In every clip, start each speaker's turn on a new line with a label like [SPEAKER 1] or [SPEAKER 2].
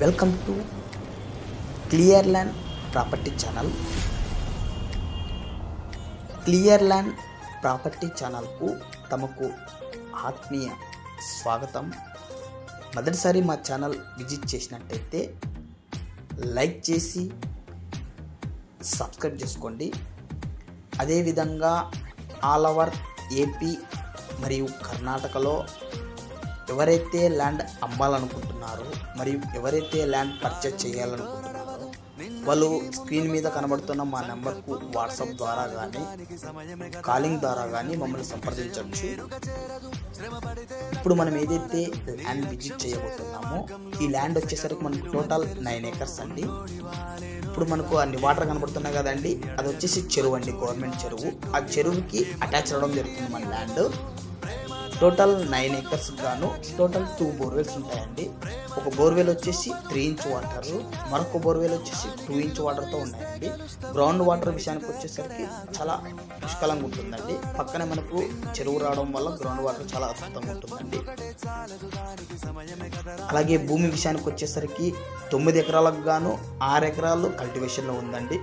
[SPEAKER 1] Welcome to clear land property channel. Clear land property ఛానల్కు తమకు ఆత్మీయ స్వాగతం. మొదటిసారి మా ఛానల్ విజిట్ చేసినట్టయితే లైక్ చేసి సబ్స్క్రైబ్ చేసుకోండి. అదేవిధంగా ఆల్ ఓవర్ ఏపీ మరియు కర్ణాటకలో ఎవరైతే ల్యాండ్ అమ్మాలనుకుంటున్నారో మరియు ఎవరైతే ల్యాండ్ పర్చేజ్ చేయాలనుకుంటున్నారో వాళ్ళు స్క్రీన్ మీద కనబడుతున్న మా నెంబర్కు వాట్సాప్ ద్వారా కానీ కాలింగ్ ద్వారా కానీ మమ్మల్ని సంప్రదించవచ్చు. ఇప్పుడు మనం ఏదైతే ల్యాండ్ విజిట్ చేయబోతున్నామో ఈ ల్యాండ్ వచ్చేసరికి మనకు టోటల్ 9 acres అండి. ఇప్పుడు మనకు అన్ని వాటర్ కనబడుతున్నాయి కదండి, అది వచ్చేసి చెరువు అండి, గవర్నమెంట్ చెరువు. ఆ చెరువుకి అటాచ్ అవ్వడం జరుగుతుంది మన ల్యాండ్. టోటల్ 9 acres గాను టోటల్ 2 బోర్వెల్స్ ఉంటాయండి. ఒక బోర్వెల్ వచ్చేసి 3 inch వాటర్, మరొక బోర్వెల్ వచ్చేసి 2 inch వాటర్తో ఉన్నాయండి. గ్రౌండ్ వాటర్ విషయానికి వచ్చేసరికి చాలా పుష్కలంగా ఉంటుందండి. పక్కనే మనకు చెరువు రావడం వల్ల గ్రౌండ్ వాటర్ చాలా అద్భుతంగా ఉంటుందండి. అలాగే భూమి విషయానికి వచ్చేసరికి 9 ఎకరాలకు గాను 6 ఎకరాలు కల్టివేషన్లో ఉందండి.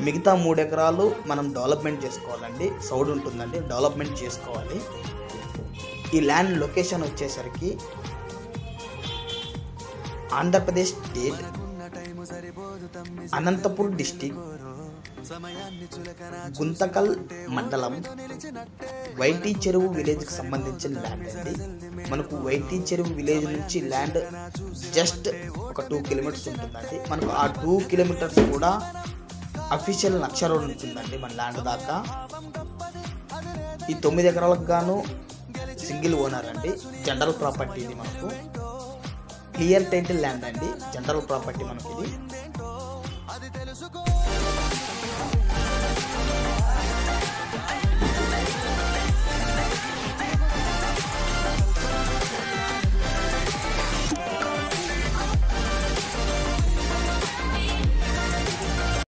[SPEAKER 1] మిగతా 3 ఎకరాలు మనం డెవలప్మెంట్ చేసుకోవాలండి. సౌడ్ ఉంటుందండి, డెవలప్మెంట్ చేసుకోవాలి. ఈ ల్యాండ్ లొకేషన్ వచ్చేసరికి ఆంధ్రప్రదేశ్ స్టేట్, అనంతపూర్ డిస్టిక్, గుంతకల్ మండలం, వైటీ చెరువు విలేజ్కి సంబంధించిన ల్యాండ్ అండి. మనకు వైటీ చెరువు విలేజ్ నుంచి ల్యాండ్ జస్ట్ ఒక 2 kilometers ఉంటుందండి. మనకు ఆ 2 kilometers కూడా అఫీషియల్ నక్ష రోడ్ ఉంటుందండి మన ల్యాండ్ దాకా. ఈ 9 ఎకరాలకు గాను సింగిల్ ఓనర్ అండి. జనరల్ ప్రాపర్టీ ఇది, మనకు క్లియర్ టైటిల్ ల్యాండ్ అండి. జనరల్ ప్రాపర్టీ మనకి ఇది.